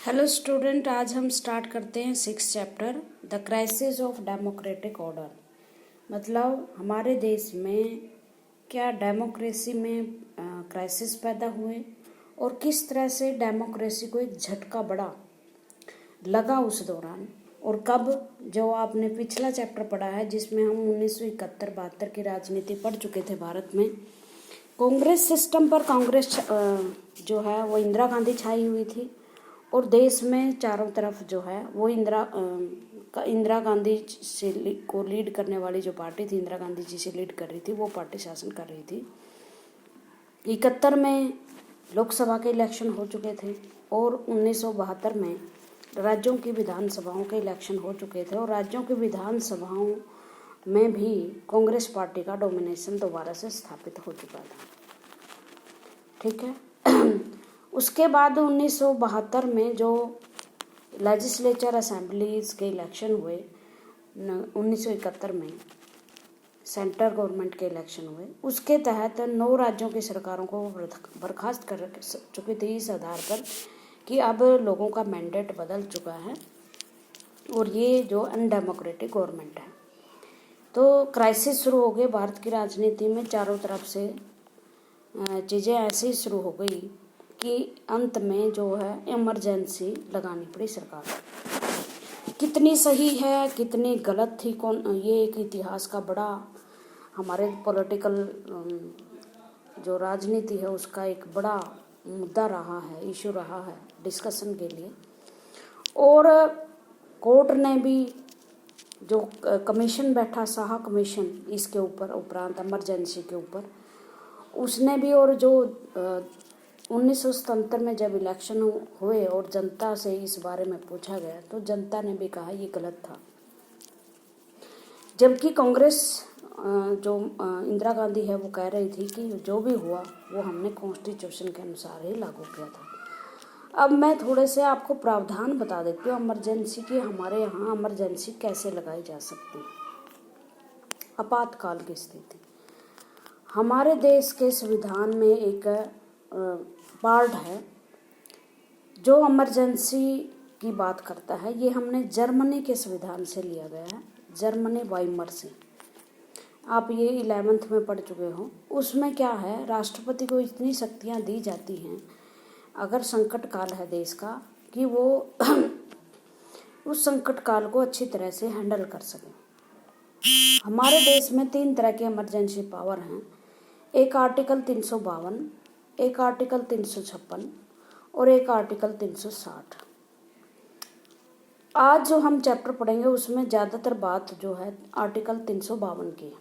Hello student, आज हम start करते हैं 6th chapter the crisis of democratic order. मतलब हमारे देश में क्या डेमोक्रेसी में क्राइसिस पैदा हुए और किस तरह से डेमोक्रेसी को एक झटका बड़ा लगा उस दौरान, और कब। जो आपने पिछला चैप्टर पढ़ा है जिसमें हम 1971-72 की राजनीति पढ़ चुके थे भारत में, कांग्रेस सिस्टम पर कांग्रेस जो है वो इंदिरा गांधी छाई हुई थी और देश में चारों तरफ जो है वो इंदिरा गांधी से को लीड करने वाली जो पार्टी थी, इंदिरा गांधी जी से लीड कर रही थी, वो पार्टी शासन कर रही थी। 71 में लोकसभा के इलेक्शन हो चुके थे और 1972 में राज्यों की विधानसभाओं के इलेक्शन हो चुके थे और राज्यों की विधानसभाओं में भी कांग्रेस पार्टी का डोमिनेशन दोबारा से स्थापित हो चुका था। ठीक है। उसके बाद 1972 में जो लेजिस्लेचर असेंबलीज के इलेक्शन हुए, 1971 में सेंट्रल गवर्नमेंट के इलेक्शन हुए, उसके तहत 9 राज्यों की सरकारों को बर्खास्त कर चुकी थी इस आधार पर कि अब लोगों का मैंडेट बदल चुका है और ये जो अनडेमोक्रेटिक गवर्नमेंट है। तो क्राइसिस शुरू हो गए भारत की राजनीति में, चारों तरफ से चीज़ें ऐसे ही शुरू हो गई कि अंत में जो है इमरजेंसी लगानी पड़ी सरकार को। कितनी सही है कितनी गलत थी, कौन, ये एक इतिहास का बड़ा हमारे पॉलिटिकल जो राजनीति है उसका एक बड़ा मुद्दा रहा है, इशू रहा है डिस्कशन के लिए। और कोर्ट ने भी जो कमीशन बैठा, शाह कमीशन, इसके ऊपर उपरांत इमरजेंसी के ऊपर, उसने भी, और जो 1977 में जब इलेक्शन हुए और जनता से इस बारे में पूछा गया तो जनता ने भी कहा ये गलत था। जबकि कांग्रेस जो इंदिरा गांधी है वो कह रही थी कि जो भी हुआ वो हमने कॉन्स्टिट्यूशन के अनुसार ही लागू किया था। अब मैं थोड़े से आपको प्रावधान बता देती हूँ इमरजेंसी की। हमारे यहाँ इमरजेंसी कैसे लगाई जा सकती है। आपातकाल की स्थिति हमारे देश के संविधान में एक पार्ट है जो इमरजेंसी की बात करता है। ये हमने जर्मनी के संविधान से लिया गया है, जर्मनी वाइमर से। आप ये 11th में पढ़ चुके हो। उसमें क्या है, राष्ट्रपति को इतनी शक्तियां दी जाती हैं अगर संकट काल है देश का कि वो उस संकट काल को अच्छी तरह से हैंडल कर सके। हमारे देश में 3 तरह के इमरजेंसी पावर हैं। एक आर्टिकल 352, एक आर्टिकल 356 और एक आर्टिकल 360। आज जो हम चैप्टर पढ़ेंगे उसमें ज़्यादातर बात जो है आर्टिकल 352 की है।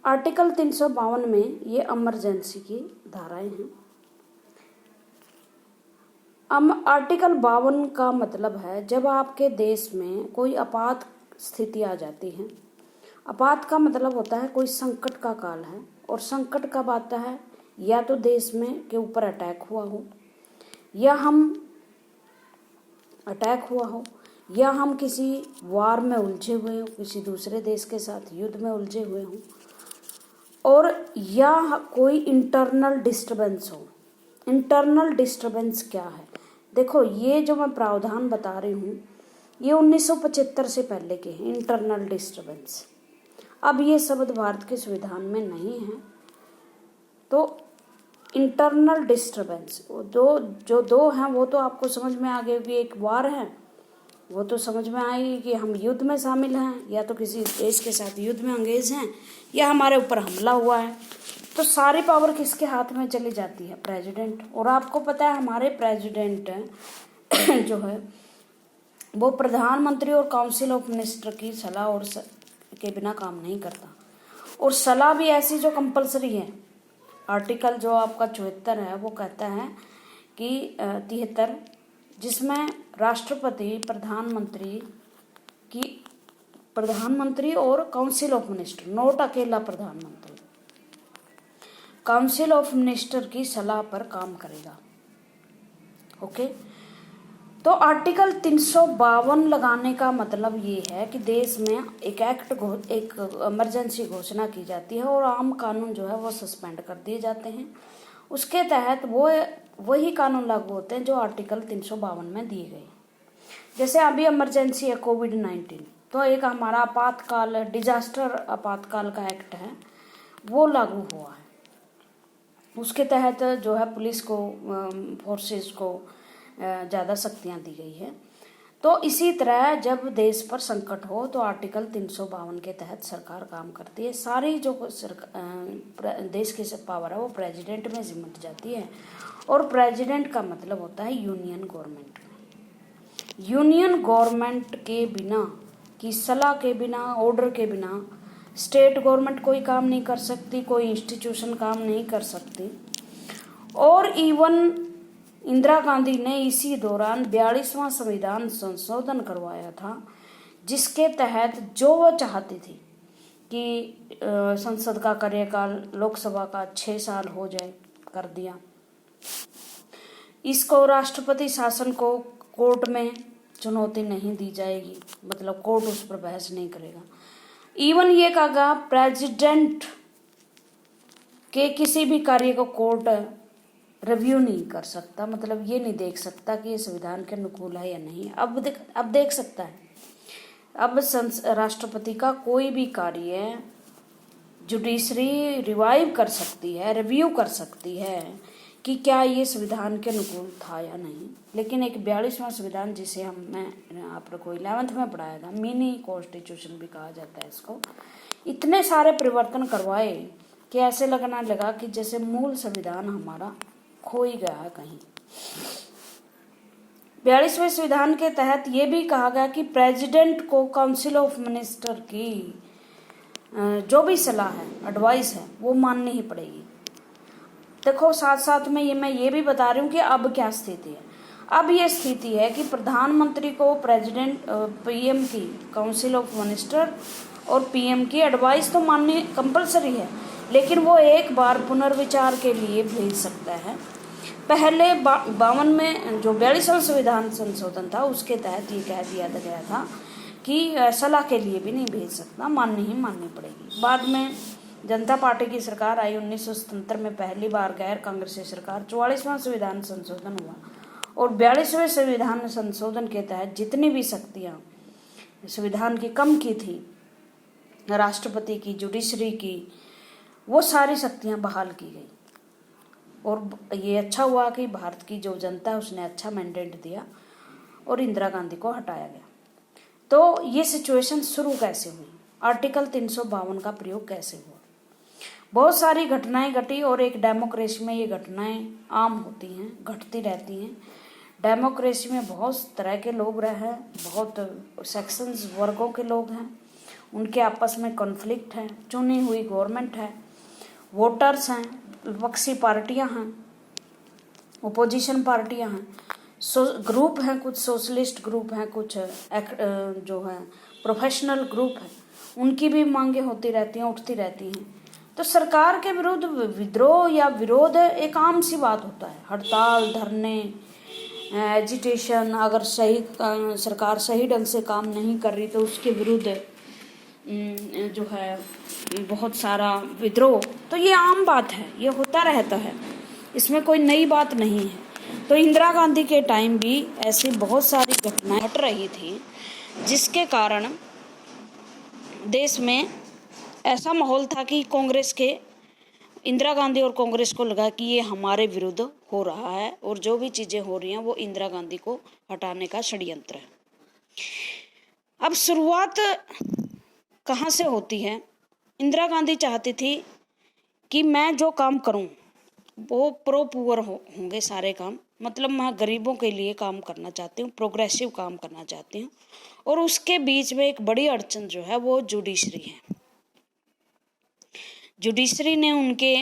आर्टिकल 352 में ये इमरजेंसी की धाराएं हैं। आर्टिकल 52 का मतलब है जब आपके देश में कोई आपात स्थिति आ जाती है। आपात का मतलब होता है कोई संकट का काल है, और संकट कब आता है, या तो देश में के ऊपर अटैक हुआ हो, या हम किसी वार में उलझे हुए हो, किसी दूसरे देश के साथ युद्ध में उलझे हुए हों, और या कोई इंटरनल डिस्टर्बेंस हो। इंटरनल डिस्टर्बेंस क्या है, देखो ये जो मैं प्रावधान बता रही हूँ ये 1975 से पहले के हैं। इंटरनल डिस्टर्बेंस, अब ये शब्द भारत के संविधान में नहीं है। तो इंटरनल डिस्टर्बेंस जो दो हैं वो तो आपको समझ में आ गए कि एक वार है, वो तो समझ में आएगी कि हम युद्ध में शामिल हैं, या तो किसी देश के साथ युद्ध में अंगेज हैं, या हमारे ऊपर हमला हुआ है। तो सारी पावर किसके हाथ में चली जाती है, प्रेसिडेंट। और आपको पता है हमारे प्रेसिडेंट जो है वो प्रधानमंत्री और काउंसिल ऑफ मिनिस्टर की सलाह और के बिना काम नहीं करता, और सलाह भी ऐसी जो कंपलसरी है। आर्टिकल जो आपका 74 है वो कहता है कि 73, जिसमें राष्ट्रपति, प्रधानमंत्री और काउंसिल ऑफ मिनिस्टर, नोट अकेला प्रधानमंत्री, काउंसिल ऑफ मिनिस्टर की सलाह पर काम करेगा। ओके। तो आर्टिकल 352 लगाने का मतलब ये है कि देश में एक इमरजेंसी घोषणा की जाती है और आम कानून जो है वो सस्पेंड कर दिए जाते हैं। उसके तहत वो वही कानून लागू होते हैं जो आर्टिकल 352 में दिए गए। जैसे अभी इमरजेंसी है कोविड-19, तो एक हमारा आपातकाल डिजास्टर आपातकाल का एक्ट है, वो लागू हुआ है। उसके तहत जो है पुलिस को, फोर्सेस को ज़्यादा शक्तियाँ दी गई है। तो इसी तरह जब देश पर संकट हो तो आर्टिकल 352 के तहत सरकार काम करती है। सारी जो देश की पावर है वो प्रेसिडेंट में सिमट जाती है, और प्रेसिडेंट का मतलब होता है यूनियन गवर्नमेंट। यूनियन गवर्नमेंट के बिना, की सलाह के बिना, ऑर्डर के बिना स्टेट गवर्नमेंट कोई काम नहीं कर सकती, कोई इंस्टीट्यूशन काम नहीं कर सकती। और इवन इंदिरा गांधी ने इसी दौरान 42वां संविधान संशोधन करवाया था, जिसके तहत जो वो चाहती थी कि संसद का कार्यकाल लोकसभा का 6 साल हो जाए, कर दिया। इसको राष्ट्रपति शासन को कोर्ट में चुनौती नहीं दी जाएगी, मतलब कोर्ट उस पर बहस नहीं करेगा। इवन ये कहा प्रेसिडेंट के किसी भी कार्य को कोर्ट रिव्यू नहीं कर सकता, मतलब ये नहीं देख सकता कि ये संविधान के अनुकूल है या नहीं। अब देख सकता है। अब राष्ट्रपति का कोई भी कार्य जुडिशरी रिवाइव कर सकती है, रिव्यू कर सकती है कि क्या ये संविधान के अनुकूल था या नहीं। लेकिन एक 42वां संविधान, जिसे मैं आप लोग को 11th में पढ़ाया था, मिनी कॉन्स्टिट्यूशन भी कहा जाता है इसको, इतने सारे परिवर्तन करवाए कि ऐसे लगना लगा कि जैसे मूल संविधान हमारा खो ही गया है कहीं। 42वें संविधान के तहत ये भी कहा गया कि प्रेसिडेंट को काउंसिल ऑफ मिनिस्टर की जो भी सलाह है, एडवाइस है, वो माननी ही पड़ेगी। देखो, साथ साथ में मैं ये भी बता रही हूँ कि अब क्या स्थिति है। अब ये स्थिति है कि प्रधानमंत्री को प्रेसिडेंट, पीएम की काउंसिल ऑफ मिनिस्टर और पीएम की एडवाइस तो माननी कंपलसरी है, लेकिन वो एक बार पुनर्विचार के लिए भेज सकता है। पहले 52 में जो 42वां संविधान संशोधन था, उसके तहत ये कह दिया गया था कि सलाह के लिए भी नहीं भेज सकता, माननी ही माननी पड़ेगी। बाद में जनता पार्टी की सरकार आई 1977 में, पहली बार गैर कांग्रेसी सरकार, 44वां संविधान संशोधन हुआ, और 42वें संविधान संशोधन के तहत जितनी भी शक्तियाँ संविधान की कम की थी, राष्ट्रपति की, जुडिशरी की, वो सारी शक्तियाँ बहाल की गई। और ये अच्छा हुआ कि भारत की जो जनता है उसने अच्छा मैंडेट दिया और इंदिरा गांधी को हटाया गया। तो ये सिचुएशन शुरू कैसे हुई, आर्टिकल 352 का प्रयोग कैसे हुआ। बहुत सारी घटनाएं घटी, और एक डेमोक्रेसी में ये घटनाएं आम होती हैं, घटती रहती हैं। डेमोक्रेसी में बहुत तरह के लोग रहे हैं, बहुत सेक्शंस, वर्गों के लोग हैं, उनके आपस में कॉन्फ्लिक्ट है, चुनी हुई गवर्नमेंट है, वोटर्स हैं, विपक्षी पार्टियां हैं, ओपोजिशन पार्टियां हैं, ग्रुप हैं, कुछ सोशलिस्ट ग्रुप हैं, कुछ जो है प्रोफेशनल ग्रुप है, उनकी भी मांगे होती रहती हैं, उठती रहती हैं। तो सरकार के विरुद्ध विद्रोह या विरोध एक आम सी बात होता है। हड़ताल, धरने, एजिटेशन, अगर सरकार सही ढंग से काम नहीं कर रही तो उसके विरुद्ध जो है बहुत सारा विद्रोह, तो ये आम बात है, ये होता रहता है, इसमें कोई नई बात नहीं है। तो इंदिरा गांधी के टाइम भी ऐसी बहुत सारी घटनाएं घट रही थी, जिसके कारण देश में ऐसा माहौल था कि इंदिरा गांधी और कांग्रेस को लगा कि ये हमारे विरुद्ध हो रहा है, और जो भी चीज़ें हो रही हैं वो इंदिरा गांधी को हटाने का षड्यंत्र है। अब शुरुआत कहाँ से होती है। इंदिरा गांधी चाहती थी कि मैं जो काम करूं वो प्रो पुअर होंगे सारे काम, मतलब मैं गरीबों के लिए काम करना चाहती हूँ, प्रोग्रेसिव काम करना चाहती हूँ। और उसके बीच में एक बड़ी अड़चन जो है वो जुडिशरी है। जुडिशरी ने उनके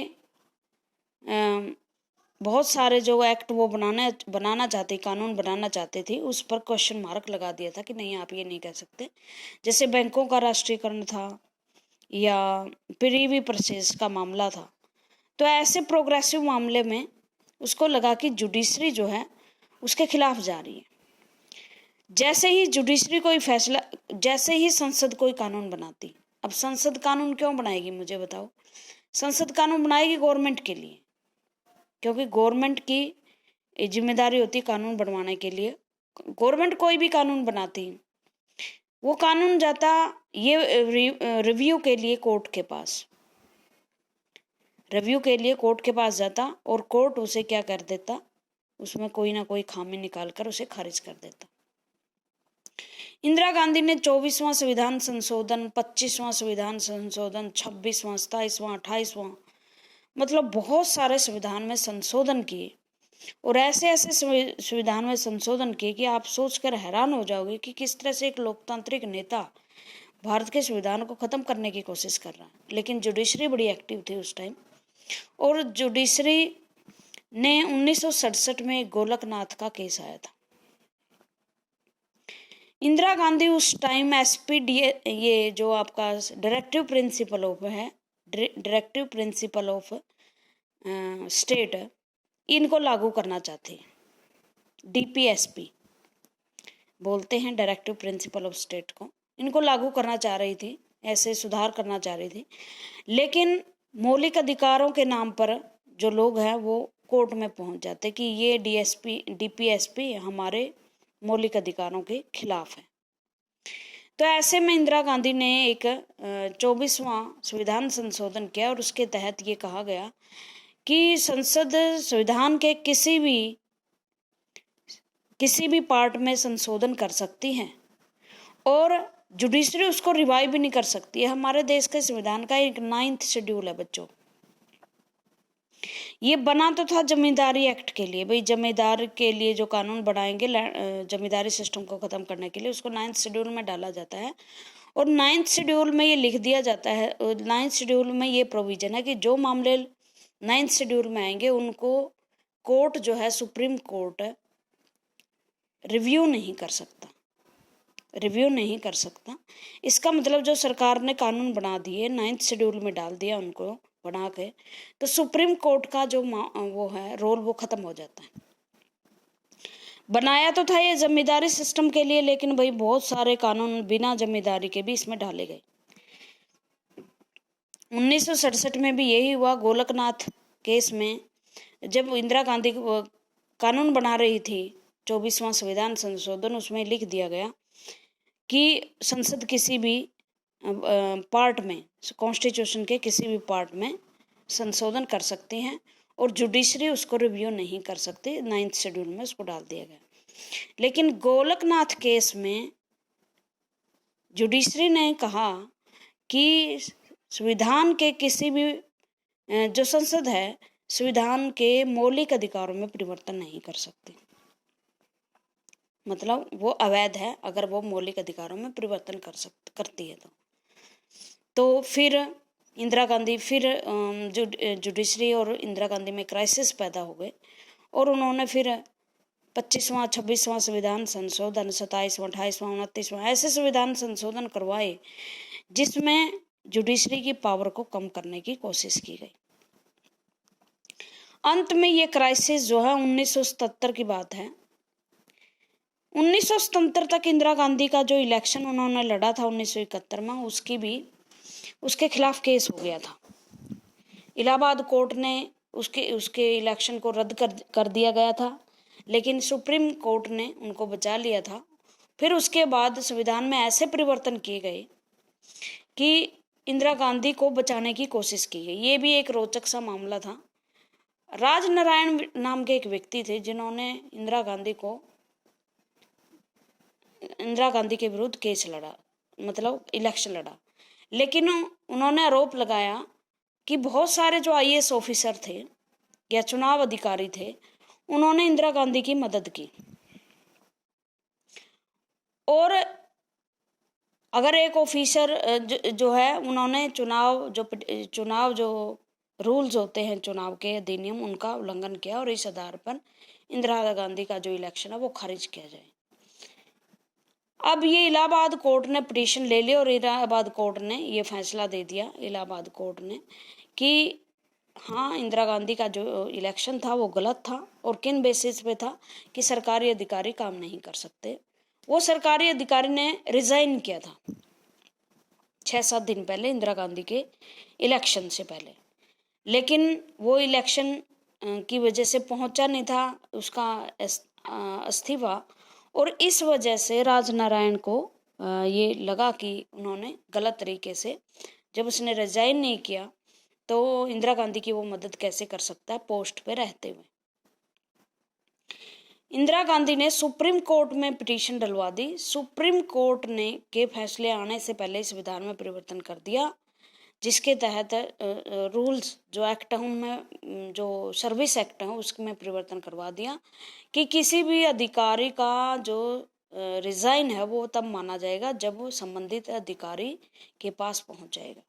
बहुत सारे जो एक्ट वो बनाना चाहते, कानून बनाना चाहते थे, उस पर क्वेश्चन मार्क लगा दिया था कि नहीं, आप ये नहीं कह सकते। जैसे बैंकों का राष्ट्रीयकरण था या प्रीवी परचेज का मामला था, तो ऐसे प्रोग्रेसिव मामले में उसको लगा कि जुडिशरी जो है उसके खिलाफ जा रही है। जैसे ही जुडिशरी कोई फैसला, जैसे ही संसद कोई कानून बनाती, अब संसद कानून क्यों बनाएगी मुझे बताओ। संसद कानून बनाएगी गवर्नमेंट के लिए, क्योंकि गवर्नमेंट की ये जिम्मेदारी होती है कानून बनवाने के लिए। गवर्नमेंट कोई भी कानून बनाती है, वो कानून जाता ये रिव्यू के लिए कोर्ट के पास, रिव्यू के लिए कोर्ट के पास जाता, और कोर्ट उसे क्या कर देता, उसमें कोई ना कोई खामी निकाल कर उसे खारिज कर देता। इंदिरा गांधी ने 24वां संविधान संशोधन, 25वां संविधान संशोधन, 26वां, 27वां, 28वां, मतलब बहुत सारे संविधान में संशोधन किए, और ऐसे ऐसे संविधान में संशोधन किए कि आप सोचकर हैरान हो जाओगे कि किस तरह से एक लोकतांत्रिक नेता भारत के संविधान को खत्म करने की कोशिश कर रहा है। लेकिन जुडिशरी बड़ी एक्टिव थी उस टाइम, और जुडिशरी ने 1967 में गोलकनाथ का केस आया था। इंदिरा गांधी उस टाइम एसपीडी, ये जो आपका डायरेक्टिव प्रिंसिपल ऑफ है, डायरेक्टिव प्रिंसिपल ऑफ स्टेट, इनको लागू करना चाहते हैं। डीपीएसपी बोलते हैं डायरेक्टिव प्रिंसिपल ऑफ स्टेट को, इनको लागू करना चाह रही थी, ऐसे सुधार करना चाह रही थी। लेकिन मौलिक अधिकारों के नाम पर जो लोग हैं वो कोर्ट में पहुंच जाते कि ये डीपीएसपी हमारे मौलिक अधिकारों के खिलाफ है। तो ऐसे में इंदिरा गांधी ने एक 24वां संविधान संशोधन किया, और उसके तहत ये कहा गया कि संसद संविधान के किसी भी पार्ट में संशोधन कर सकती है, और जुडिशरी उसको रिवाइव भी नहीं कर सकती है। हमारे देश के संविधान का एक 9th शेड्यूल है बच्चों। ये बना तो था जमींदारी एक्ट के लिए, भाई जमींदार के लिए जो कानून बनाएंगे जमींदारी सिस्टम को खत्म करने के लिए, उसको 9th शेड्यूल में डाला जाता है। और 9th शेड्यूल में ये लिख दिया जाता है, 9th शेड्यूल में ये प्रोविजन है कि जो मामले 9th शेड्यूल में आएंगे उनको कोर्ट जो है, सुप्रीम कोर्ट रिव्यू नहीं कर सकता, रिव्यू नहीं कर सकता। इसका मतलब जो सरकार ने कानून बना दिए 9th शेड्यूल में डाल दिया उनको बना के, तो सुप्रीम कोर्ट का जो वो है रोल, वो खत्म हो जाता है। बनाया तो था ये जमींदारी सिस्टम के लिए, लेकिन भाई बहुत सारे कानून बिना जमींदारी के भी इसमें डाले गए। 1967 में भी यही हुआ। गोलकनाथ केस में जब इंदिरा गांधी कानून बना रही थी 24वां संविधान संशोधन, उसमें लिख दिया गया कि संसद किसी भी पार्ट में, कॉन्स्टिट्यूशन के किसी भी पार्ट में संशोधन कर सकती हैं, और जुडिशरी उसको रिव्यू नहीं कर सकती। 9th शेड्यूल में उसको डाल दिया गया। लेकिन गोलकनाथ केस में जुडिशरी ने कहा कि संविधान के किसी भी जो संसद है, संविधान के मौलिक अधिकारों में परिवर्तन नहीं कर सकती, मतलब वो अवैध है अगर वो मौलिक अधिकारों में परिवर्तन करती है। तो फिर इंदिरा गांधी, फिर जुडिशरी और इंदिरा गांधी में क्राइसिस पैदा हो गए, और उन्होंने फिर 25वां 26वां संविधान संशोधन, 27वां 28वां 29वां ऐसे संविधान संशोधन करवाए जिसमें जुडिशरी की पावर को कम करने की कोशिश की गई। अंत में ये क्राइसिस जो है 1977 की बात है। 1977 तक इंदिरा गांधी का जो इलेक्शन उन्होंने लड़ा था 1971 में, उसके खिलाफ केस हो गया था। इलाहाबाद कोर्ट ने उसके इलेक्शन को रद्द कर दिया गया था, लेकिन सुप्रीम कोर्ट ने उनको बचा लिया था। फिर उसके बाद संविधान में ऐसे परिवर्तन किए गए कि इंदिरा गांधी को बचाने की कोशिश की गई। ये भी एक रोचक सा मामला था। राजनारायण नाम के एक व्यक्ति थे जिन्होंने इंदिरा गांधी के विरुद्ध केस लड़ा, मतलब इलेक्शन लड़ा, लेकिन उन्होंने आरोप लगाया कि बहुत सारे जो आईएएस ऑफिसर थे या चुनाव अधिकारी थे, उन्होंने इंदिरा गांधी की मदद की। और अगर एक ऑफिसर जो है, उन्होंने चुनाव जो रूल्स होते हैं चुनाव के अधिनियम, उनका उल्लंघन किया, और इस आधार पर इंदिरा गांधी का जो इलेक्शन है वो खारिज किया जाए। अब ये इलाहाबाद कोर्ट ने पिटीशन ले ली, और इलाहाबाद कोर्ट ने ये फैसला दे दिया, इलाहाबाद कोर्ट ने, कि हाँ, इंदिरा गांधी का जो इलेक्शन था वो गलत था, और किन बेसिस पे था कि सरकारी अधिकारी काम नहीं कर सकते। वो सरकारी अधिकारी ने रिजाइन किया था 6-7 दिन पहले, इंदिरा गांधी के इलेक्शन से पहले, लेकिन वो इलेक्शन की वजह से पहुंचा नहीं था उसका इस्तीफा, और इस वजह से राजनारायण को ये लगा कि उन्होंने गलत तरीके से, जब उसने रिजाइन नहीं किया तो इंदिरा गांधी की वो मदद कैसे कर सकता है पोस्ट पे रहते हुए। इंदिरा गांधी ने सुप्रीम कोर्ट में पिटीशन डलवा दी। सुप्रीम कोर्ट ने के फैसले आने से पहले संविधान में परिवर्तन कर दिया, जिसके तहत रूल्स जो एक्ट है उनमें, जो सर्विस एक्ट है उसमें परिवर्तन करवा दिया कि किसी भी अधिकारी का जो रिजाइन है वो तब माना जाएगा जब वो संबंधित अधिकारी के पास पहुंच जाएगा।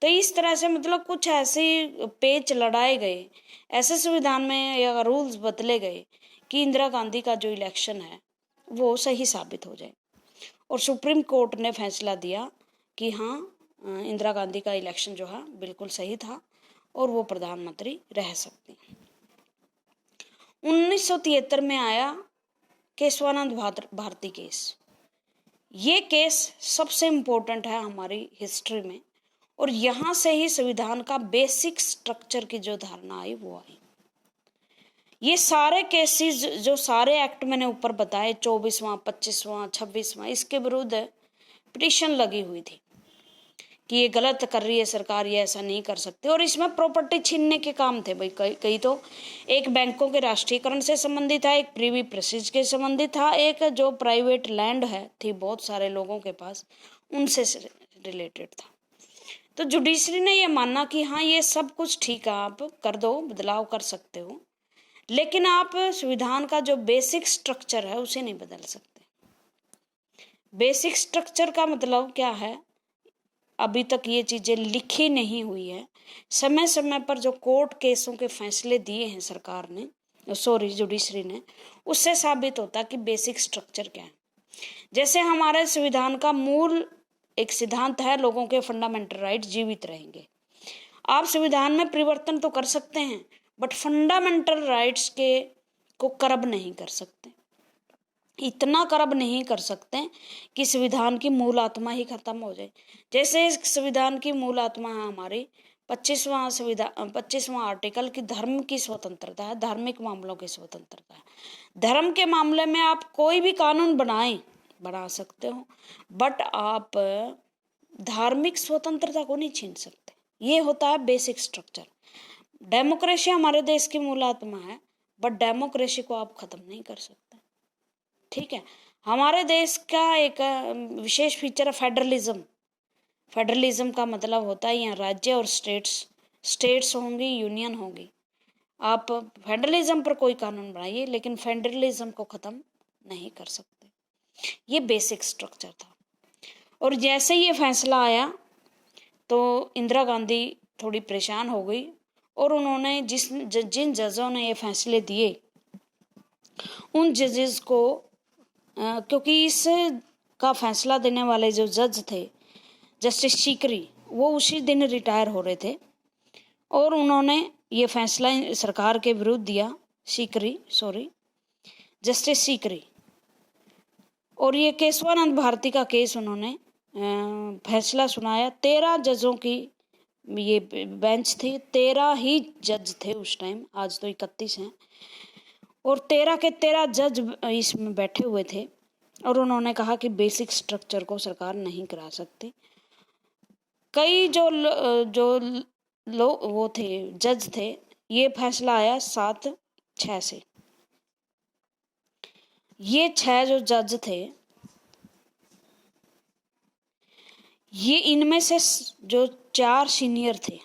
तो इस तरह से मतलब कुछ ऐसे पेच लड़ाए गए, ऐसे संविधान में या रूल्स बदले गए कि इंदिरा गांधी का जो इलेक्शन है वो सही साबित हो जाए। और सुप्रीम कोर्ट ने फैसला दिया कि हाँ, इंदिरा गांधी का इलेक्शन जो है बिल्कुल सही था और वो प्रधानमंत्री रह सकती। 1973 में आया केशवानंद भारती केस। ये केस सबसे इम्पोर्टेंट है हमारी हिस्ट्री में, और यहाँ से ही संविधान का बेसिक स्ट्रक्चर की जो धारणा आई वो आई। ये सारे केसेस जो सारे एक्ट मैंने ऊपर बताए, 24वां, 25वां, 26वां, इसके विरुद्ध पिटीशन लगी हुई थी कि ये गलत कर रही है सरकार, ये ऐसा नहीं कर सकते। और इसमें प्रॉपर्टी छीनने के काम थे भाई, कई तो एक बैंकों के राष्ट्रीयकरण से संबंधित था, एक प्रीवी प्रेसिज के संबंधित था, एक जो प्राइवेट लैंड है थी बहुत सारे लोगों के पास, उनसे रिलेटेड था। तो जुडिशरी ने ये माना कि हाँ ये सब कुछ ठीक है, आप कर दो, बदलाव कर सकते हो, लेकिन आप संविधान का जो बेसिक स्ट्रक्चर है उसे नहीं बदल सकते। बेसिक स्ट्रक्चर का मतलब क्या है, अभी तक ये चीजें लिखी नहीं हुई है। समय समय पर जो कोर्ट केसों के फैसले दिए हैं सरकार ने, जुडिशरी ने, उससे साबित होता है कि बेसिक स्ट्रक्चर क्या है। जैसे हमारे संविधान का मूल एक सिद्धांत है, लोगों के फंडामेंटल राइट जीवित रहेंगे। आप संविधान में परिवर्तन तो कर सकते हैं, बट फंडामेंटल राइट्स के को करब नहीं कर सकते। इतना करब नहीं कर सकते कि संविधान की मूल आत्मा ही खत्म हो जाए। जैसे संविधान की मूल आत्मा है हमारी 25वां आर्टिकल की धर्म की स्वतंत्रता है, धार्मिक मामलों की स्वतंत्रता है। धर्म के मामले में आप कोई भी कानून बना सकते हो, बट आप धार्मिक स्वतंत्रता को नहीं छीन सकते। ये होता है बेसिक स्ट्रक्चर। डेमोक्रेसी हमारे देश की मूल आत्मा है, बट डेमोक्रेसी को आप खत्म नहीं कर सकते। ठीक है, हमारे देश का एक विशेष फीचर है फेडरलिज्म। फेडरलिज्म का मतलब होता है यहाँ राज्य और स्टेट्स होंगी, यूनियन होगी। आप फेडरलिज्म पर कोई कानून बनाइए, लेकिन फेडरलिज्म को खत्म नहीं कर सकते। ये बेसिक स्ट्रक्चर था। और जैसे ये फैसला आया तो इंदिरा गांधी थोड़ी परेशान हो गई, और उन्होंने जिन जजों ने ये फैसले दिए उन जजेस को, क्योंकि इस का फैसला देने वाले जो जज थे जस्टिस सीकरी, वो उसी दिन रिटायर हो रहे थे, और उन्होंने ये फैसला सरकार के विरुद्ध दिया, जस्टिस सीकरी। और ये केशवानंद भारती का केस उन्होंने फैसला सुनाया। 13 जजों की ये बेंच थी, 13 ही जज थे उस टाइम, आज तो 31 हैं, और 13 के 13 जज इसमें बैठे हुए थे, और उन्होंने कहा कि बेसिक स्ट्रक्चर को सरकार नहीं करा सकती। कई वो थे जज थे, ये फैसला आया 7-6 से। ये 6 जो जज थे, ये इनमें से जो 4 सीनियर थे,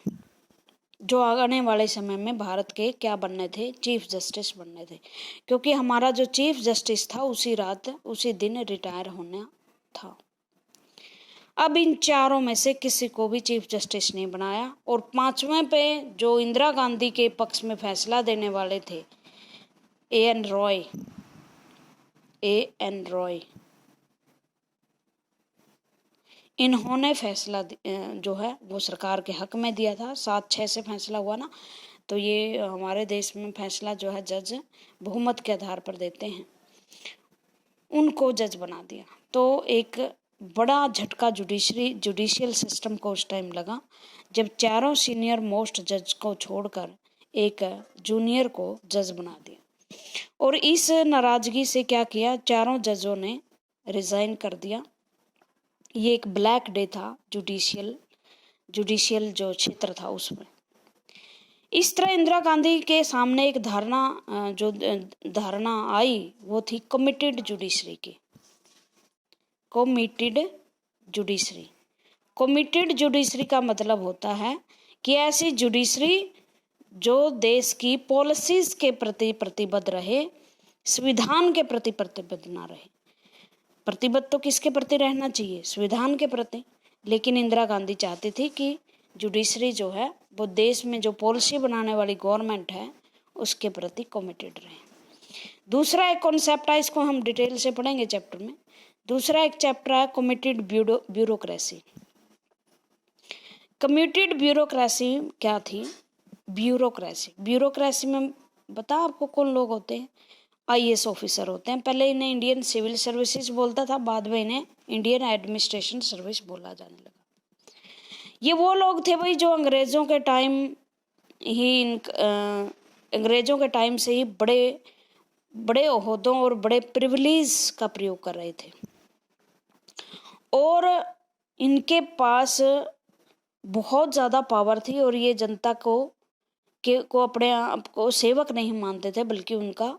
जो आने वाले समय में भारत के क्या बनने थे, चीफ जस्टिस बनने थे, क्योंकि हमारा जो चीफ जस्टिस था उसी दिन रिटायर होना था। अब इन 4 में से किसी को भी चीफ जस्टिस नहीं बनाया, और 5वें पे जो इंदिरा गांधी के पक्ष में फैसला देने वाले थे, A.N. रॉय, इन्होंने फैसला जो है वो सरकार के हक में दिया था। 7-6 से फैसला हुआ ना, तो ये हमारे देश में फैसला जो है जज बहुमत के आधार पर देते हैं, उनको जज बना दिया। तो एक बड़ा झटका जुडिशियल सिस्टम को उस टाइम लगा, जब 4 सीनियर मोस्ट जज को छोड़कर एक जूनियर को जज बना दिया। और इस नाराजगी से क्या किया, चारों जजों ने रिजाइन कर दिया। ये एक ब्लैक डे था जुडिशियल जो क्षेत्र था उसमें। इस तरह इंदिरा गांधी के सामने एक धारणा आई वो थी कमिटेड जुडिशरी की। कमिटेड जुडिशरी का मतलब होता है कि ऐसी जुडिशरी जो देश की पॉलिसीज के प्रति प्रतिबद्ध रहे, संविधान के प्रति प्रतिबद्ध ना रहे। प्रतिबद्ध तो किसके प्रति रहना चाहिए, संविधान के प्रति। लेकिन इंदिरा गांधी चाहती थी कि जुडिशरी जो है वो देश में जो पॉलिसी बनाने वाली गवर्नमेंट है उसके प्रति कमिटेड रहे। दूसरा एक कॉन्सेप्ट है, इसको हम डिटेल से पढ़ेंगे चैप्टर में। दूसरा एक चैप्टर है कमिटेड ब्यूरोक्रेसी। कमिटेड ब्यूरोक्रेसी क्या थी, ब्यूरोक्रेसी में बता आपको कौन लोग होते हैं, आईएएस ऑफिसर होते हैं। पहले इन्हें इंडियन सिविल सर्विसेज बोलता था, बाद में इन्हें इंडियन एडमिनिस्ट्रेशन सर्विस बोला जाने लगा। ये वो लोग थे भाई जो अंग्रेजों के टाइम से ही बड़े ओहदों और बड़े प्रिविलेज का प्रयोग कर रहे थे, और इनके पास बहुत ज़्यादा पावर थी, और ये जनता को अपने आप को सेवक नहीं मानते थे, बल्कि उनका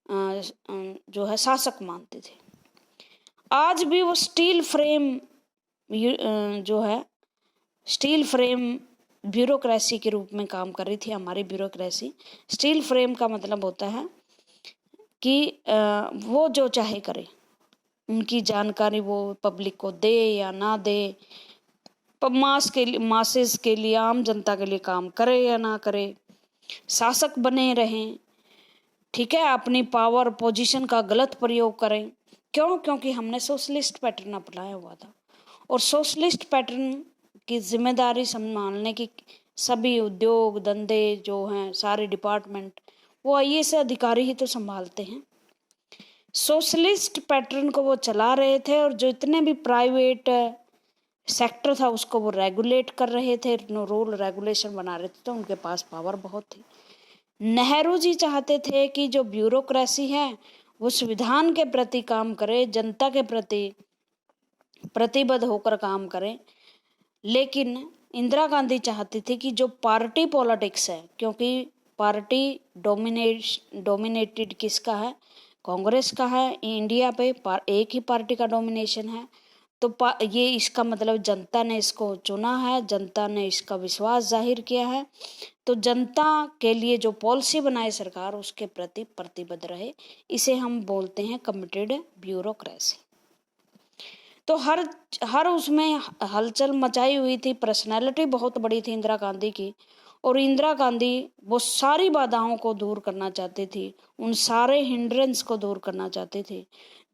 जो है शासक मानते थे। आज भी वो स्टील फ्रेम ब्यूरोक्रेसी के रूप में काम कर रही थी हमारी ब्यूरोक्रेसी। स्टील फ्रेम का मतलब होता है कि वो जो चाहे करे, उनकी जानकारी वो पब्लिक को दे या ना दे, मासेस के लिए, आम जनता के लिए काम करे या ना करे, शासक बने रहें, ठीक है, अपनी पावर पोजीशन का गलत प्रयोग करें। क्यों? क्योंकि हमने सोशलिस्ट पैटर्न अपनाया हुआ था, और सोशलिस्ट पैटर्न की जिम्मेदारी संभालने की सभी उद्योग धंधे जो हैं, सारे डिपार्टमेंट, वो आईएएस अधिकारी ही तो संभालते हैं। सोशलिस्ट पैटर्न को वो चला रहे थे, और जो इतने भी प्राइवेट सेक्टर था उसको वो रेगुलेट कर रहे थे, रूल रेगुलेशन बना रहे थे, तो उनके पास पावर बहुत थी। नेहरू जी चाहते थे कि जो ब्यूरोक्रेसी है वो संविधान के प्रति काम करे, जनता के प्रति प्रतिबद्ध होकर काम करे। लेकिन इंदिरा गांधी चाहती थी कि जो पार्टी पॉलिटिक्स है, क्योंकि पार्टी डोमिनेटेड किसका है, कांग्रेस का है, इंडिया पे एक ही पार्टी का डोमिनेशन है, तो ये इसका मतलब जनता ने इसको चुना है, जनता ने इसका विश्वास जाहिर किया है, तो जनता के लिए जो पॉलिसी बनाए सरकार उसके प्रति प्रतिबद्ध रहे। इसे हम बोलते हैं कमिटेड ब्यूरोक्रेसी। तो हर उसमें हलचल मचाई हुई थी। पर्सनैलिटी बहुत बड़ी थी इंदिरा गांधी की, और इंदिरा गांधी वो सारी बाधाओं को दूर करना चाहती थी, उन सारे हिंड्रेंस को दूर करना चाहती थी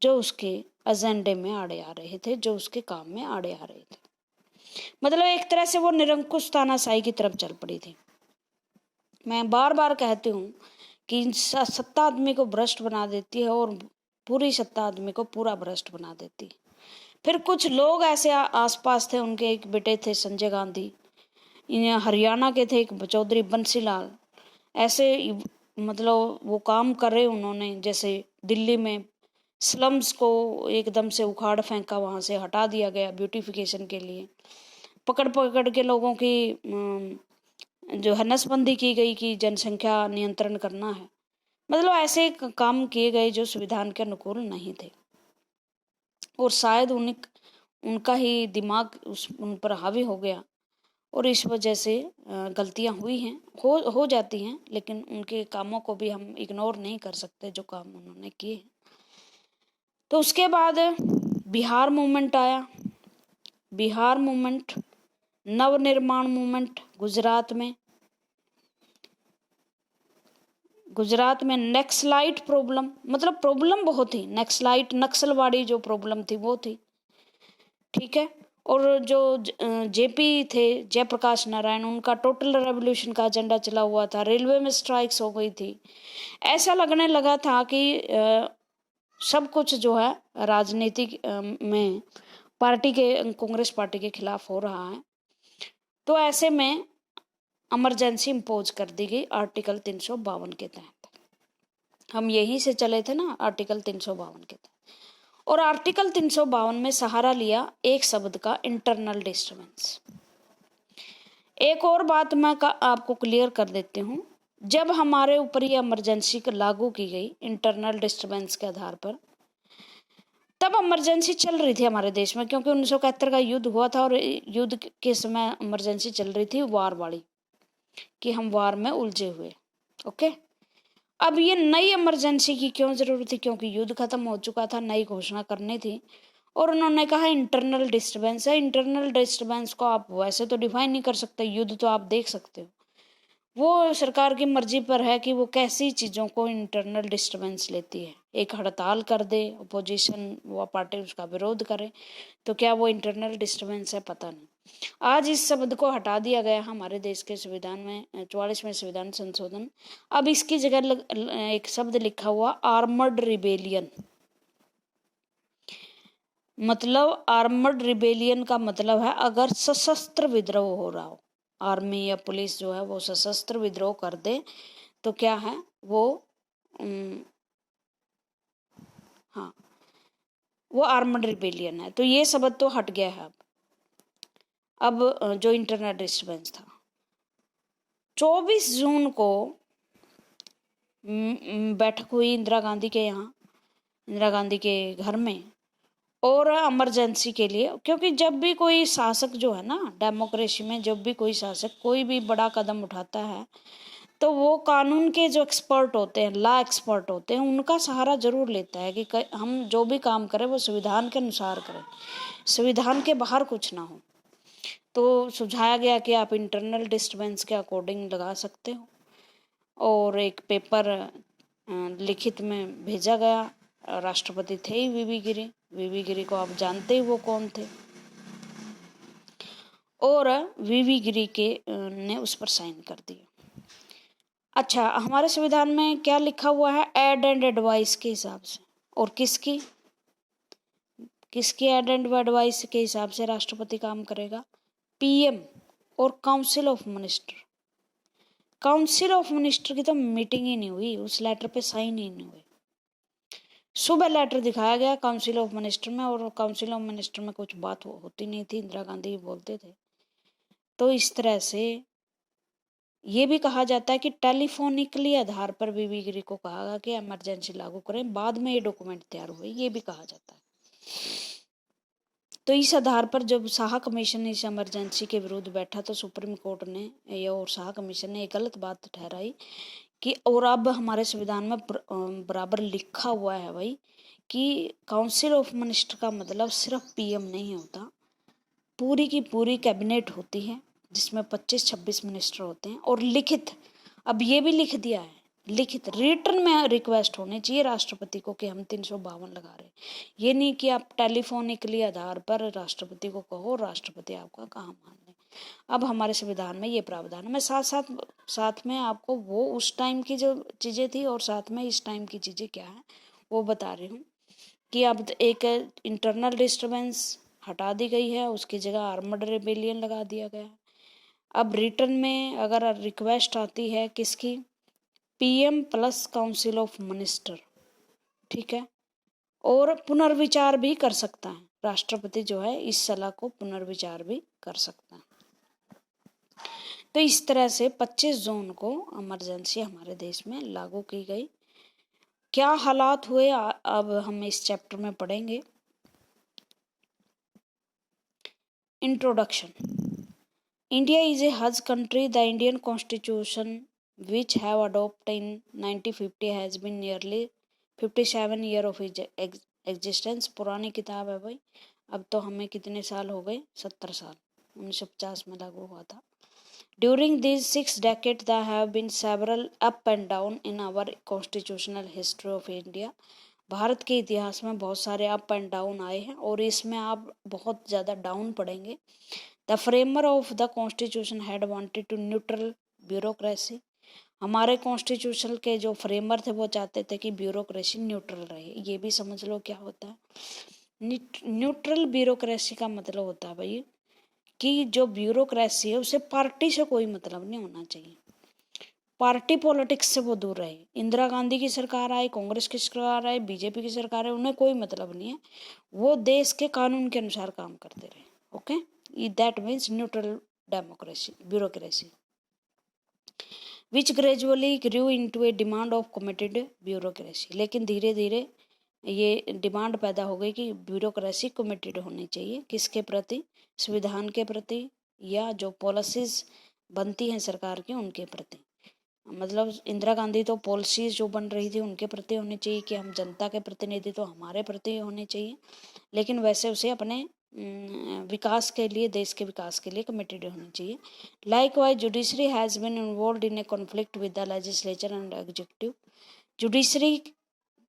जो उसके एजेंडे में आड़े आ रहे थे, जो उसके काम में आड़े आ रहे थे। मतलब एक तरह से वो निरंकुश तानाशाही की तरफ चल पड़ी थी। मैं बार बार कहती हूँ कि सत्ता आदमी को भ्रष्ट बना देती है, और पूरी सत्ता आदमी को पूरा भ्रष्ट बना देती है। फिर कुछ लोग ऐसे आसपास थे, उनके एक बेटे थे संजय गांधी, हरियाणा के थे एक चौधरी बंसीलाल, ऐसे मतलब वो काम कर रहे उन्होंने, जैसे दिल्ली में स्लम्स को एकदम से उखाड़ फेंका, वहाँ से हटा दिया गया ब्यूटिफिकेशन के लिए, पकड़ के लोगों की जो है नसबंदी की गई कि जनसंख्या नियंत्रण करना है। मतलब ऐसे काम किए गए जो संविधान के अनुकूल नहीं थे, और शायद उनका ही दिमाग उन पर हावी हो गया, और इस वजह से गलतियां हुई हैं, हो जाती हैं, लेकिन उनके कामों को भी हम इग्नोर नहीं कर सकते जो काम उन्होंने किए। तो उसके बाद बिहार मूवमेंट आया। बिहार मूवमेंट, नवनिर्माण मूवमेंट गुजरात में नक्सलाइट प्रॉब्लम, मतलब प्रॉब्लम बहुत थी, नक्सलवाड़ी जो प्रॉब्लम थी वो थी, ठीक है। और जो जेपी थे जयप्रकाश नारायण, उनका टोटल रेवोल्यूशन का एजेंडा चला हुआ था, रेलवे में स्ट्राइक्स हो गई थी। ऐसा लगने लगा था कि सब कुछ जो है राजनीतिक में कांग्रेस पार्टी के खिलाफ हो रहा है। तो ऐसे में इमरजेंसी इम्पोज कर दी गई आर्टिकल 352 के तहत। हम यहीं से चले थे ना, आर्टिकल 352 के तहत। और आर्टिकल 352 में सहारा लिया एक शब्द का, इंटरनल डिस्टर्बेंस। एक और बात मैं आपको क्लियर कर देती हूँ, जब हमारे ऊपर ये इमरजेंसी लागू की गई इंटरनल डिस्टर्बेंस के आधार पर, तब इमरजेंसी चल रही थी हमारे देश में, क्योंकि 1971 का युद्ध हुआ था और युद्ध के समय इमरजेंसी चल रही थी वार वाली, कि हम वार में उलझे हुए। ओके, अब ये नई इमरजेंसी की क्यों जरूरत थी? क्योंकि युद्ध खत्म हो चुका था, नई घोषणा करनी थी, और उन्होंने कहा इंटरनल डिस्टर्बेंस है। इंटरनल डिस्टर्बेंस को आप वैसे तो डिफाइन नहीं कर सकते, युद्ध तो आप देख सकते हो, वो सरकार की मर्जी पर है कि वो कैसी चीज़ों को इंटरनल डिस्टर्बेंस लेती है। एक हड़ताल कर दे अपोजिशन, वो पार्टी उसका विरोध करे, तो क्या वो इंटरनल डिस्टर्बेंस है? पता नहीं। आज इस शब्द को हटा दिया गया हमारे देश के संविधान में, 44वें संविधान संशोधन। अब इसकी जगह एक शब्द लिखा हुआ आर्मर्ड रिबेलियन। मतलब आर्मर्ड रिबेलियन का मतलब है अगर सशस्त्र विद्रोह हो रहा हो, आर्मी या पुलिस जो है वो सशस्त्र विद्रोह कर दे, तो क्या है वो हाँ, वो आर्मर्ड रिबेलियन है। तो ये शब्द तो हट गया है। अब जो इंटरनल डिस्टर्बेंस था, 24 जून को बैठक हुई इंदिरा गांधी के यहाँ, इंदिरा गांधी के घर में, और इमरजेंसी के लिए। क्योंकि जब भी कोई शासक जो है ना, डेमोक्रेसी में जब भी कोई शासक कोई भी बड़ा कदम उठाता है, तो वो कानून के जो एक्सपर्ट होते हैं, लॉ एक्सपर्ट होते हैं, उनका सहारा जरूर लेता है कि हम जो भी काम करें वो संविधान के अनुसार करें, संविधान के बाहर कुछ ना हो। तो सुझाया गया कि आप इंटरनल डिस्टर्बेंस के अकॉर्डिंग लगा सकते हो, और एक पेपर लिखित में भेजा गया। राष्ट्रपति थे ही वीवी गिरी। वीवी गिरी को आप जानते ही वो कौन थे, और वीवी गिरी के ने उस पर साइन कर दिया। अच्छा, हमारे संविधान में क्या लिखा हुआ है? एड एंड एडवाइस के हिसाब से। और किसकी एड एंड एडवाइस के हिसाब से राष्ट्रपति काम करेगा? पीएम और council of minister. Council of minister की तो मीटिंग ही नहीं हुई, उस लेटर पे साइन ही नहीं हुए। सुबह लेटर दिखाया गया काउंसिल ऑफ मिनिस्टर में, और काउंसिल ऑफ मिनिस्टर में कुछ बात होती नहीं थी, इंदिरा गांधी बोलते थे। तो इस तरह से ये भी कहा जाता है कि टेलीफोनिकली आधार पर वीवी गिरी को कहा गया कि इमरजेंसी लागू करें, बाद में ये डॉक्यूमेंट तैयार हुए, ये भी कहा जाता है। तो इस आधार पर जब शाह कमीशन इस इमरजेंसी के विरुद्ध बैठा, तो सुप्रीम कोर्ट ने और शाह कमीशन ने एक गलत बात ठहराई कि, और अब हमारे संविधान में बराबर लिखा हुआ है भाई कि काउंसिल ऑफ मिनिस्टर का मतलब सिर्फ पीएम नहीं होता, पूरी की पूरी कैबिनेट होती है, जिसमें 25-26 मिनिस्टर होते हैं। और लिखित, अब ये भी लिख दिया है, लिखित रिटर्न में रिक्वेस्ट होनी चाहिए राष्ट्रपति को कि हम 352 लगा रहे हैं। ये नहीं कि आप टेलीफोनिकली आधार पर राष्ट्रपति को कहो, राष्ट्रपति आपका कहाँ मान ले। अब हमारे संविधान में ये प्रावधान है। मैं साथ में आपको वो उस टाइम की जो चीज़ें थी और साथ में इस टाइम की चीज़ें क्या है वो बता रही हूँ, कि अब एक इंटरनल डिस्टर्बेंस हटा दी गई है, उसकी जगह आर्मर्ड रिबेलियन लगा दिया गया है। अब रिटर्न में अगर रिक्वेस्ट आती है किसकी? PM plus council of minister, ठीक है, और पुनर्विचार भी कर सकता है राष्ट्रपति, जो है इस सलाह को पुनर्विचार भी कर सकता है। तो इस तरह से 25 जून को इमरजेंसी हमारे देश में लागू की गई। क्या हालात हुए अब हम इस चैप्टर में पढ़ेंगे। Introduction. India is a Hajj country. The Indian Constitution, which have adopted in 1950, has been nearly 57 year of existence. पुरानी किताब है भाई। अब तो हमें कितने साल हो गए? 70 साल। 1950 में लागू हुआ था। During these 6 decades, there have been several up and down in our constitutional history of India. Bharat के इतिहास में बहुत सारे अप एंड डाउन आए हैं, और इसमें आप बहुत ज़्यादा डाउन पढ़ेंगे। The framer of the constitution had wanted to neutral bureaucracy. हमारे कॉन्स्टिट्यूशन के जो फ्रेमर थे वो चाहते थे कि ब्यूरोक्रेसी न्यूट्रल रहे। ये भी समझ लो क्या होता है न्यूट्रल ब्यूरोक्रेसी का मतलब होता है भाई कि जो ब्यूरोक्रेसी है उसे पार्टी से कोई मतलब नहीं होना चाहिए, पार्टी पॉलिटिक्स से वो दूर रहे। इंदिरा गांधी की सरकार आए, कांग्रेस की सरकार आए, बीजेपी की सरकार है, उन्हें कोई मतलब नहीं है, वो देश के कानून के अनुसार काम करते रहे। Okay, that means neutral democracy bureaucracy which gradually grew into a demand of committed bureaucracy. लेकिन धीरे धीरे ये डिमांड पैदा हो गई कि ब्यूरोक्रेसी कमिटेड होनी चाहिए, किसके प्रति, संविधान के प्रति या जो पॉलिसीज बनती हैं सरकार की उनके प्रति। मतलब इंदिरा गांधी तो पॉलिसीज जो बन रही थी उनके प्रति होनी चाहिए कि हम जनता के प्रतिनिधि तो हमारे प्रति होने चाहिए, लेकिन वैसे उसे अपने विकास के लिए, देश के विकास के लिए कमिटेड होनी चाहिए। Likewise judiciary has been involve in a conflict with the legislature and executive. Judiciary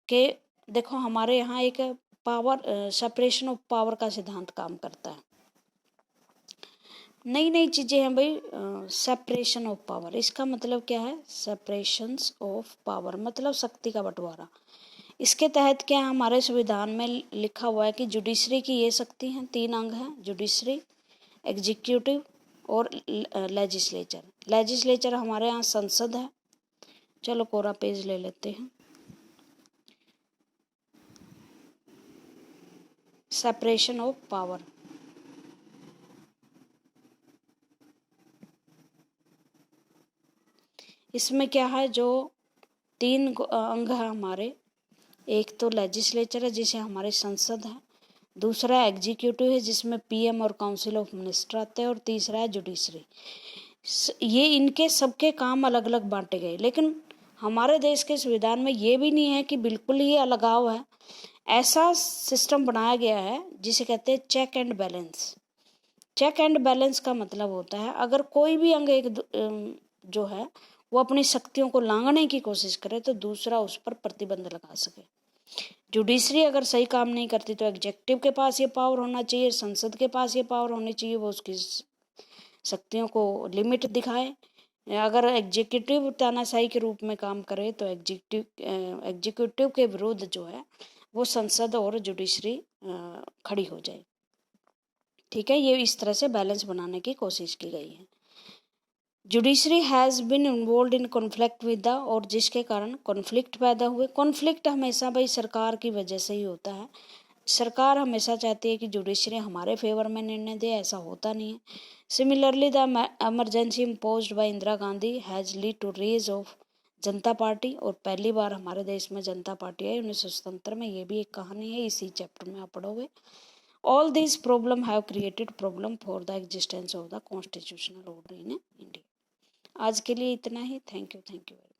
के देखो हमारे यहाँ एक पावर सेपरेशन ऑफ पावर का सिद्धांत काम करता है। नई नई चीज़ें हैं भाई, सेपरेशन ऑफ पावर, इसका मतलब क्या है, सेपरेशंस ऑफ पावर मतलब शक्ति का बंटवारा। इसके तहत क्या हमारे संविधान में लिखा हुआ है कि जुडिशरी की ये शक्ति हैं, 3 अंग हैं, जुडिशरी, एग्जीक्यूटिव और लेजिस्लेचर। लेजिस्लेचर हमारे यहाँ संसद है। चलो कोरा पेज ले लेते हैं। सेपरेशन ऑफ पावर, इसमें क्या है, जो 3 अंग है हमारे, एक तो लेजिस्लेचर है जिसे हमारी संसद है, दूसरा एग्जीक्यूटिव है जिसमें पीएम और काउंसिल ऑफ मिनिस्टर आते हैं, और तीसरा है जुडिशरी। ये इनके सबके काम अलग अलग बांटे गए, लेकिन हमारे देश के संविधान में ये भी नहीं है कि बिल्कुल ही अलगाव है। ऐसा सिस्टम बनाया गया है जिसे कहते हैं check and balance. Check and balance का मतलब होता है अगर कोई भी अंग एक जो है वो अपनी शक्तियों को लांघने की कोशिश करे तो दूसरा उस पर प्रतिबंध लगा सके। जुडिशरी अगर सही काम नहीं करती तो एग्जेक्टिव के पास ये पावर होना चाहिए, संसद के पास ये पावर होनी चाहिए, वो उसकी शक्तियों को लिमिट दिखाए। अगर एग्जीक्यूटिव तानाशाही के रूप में काम करे तो एग्जीक्यूटिव के विरुद्ध जो है वो संसद और जुडिशरी खड़ी हो जाए। ठीक है, ये इस तरह से बैलेंस बनाने की कोशिश की गई है। Judiciary has been involve in conflict with the, और जिसके कारण कॉन्फ्लिक्ट पैदा हुए। कॉन्फ्लिक्ट हमेशा भाई सरकार की वजह से ही होता है। सरकार हमेशा चाहती है कि जुडिशरी हमारे फेवर में निर्णय दे, ऐसा होता नहीं है। Similarly the emergency imposed by Indira Gandhi has lead to raise of Janata Party, और पहली बार हमारे देश में जनता पार्टी आई 1977 में। ये भी एक कहानी है, इसी चैप्टर में आप पढ़ोगे। All this problem have created problem for the existence of the constitutional order in India. आज के लिए इतना ही। Thank you very much.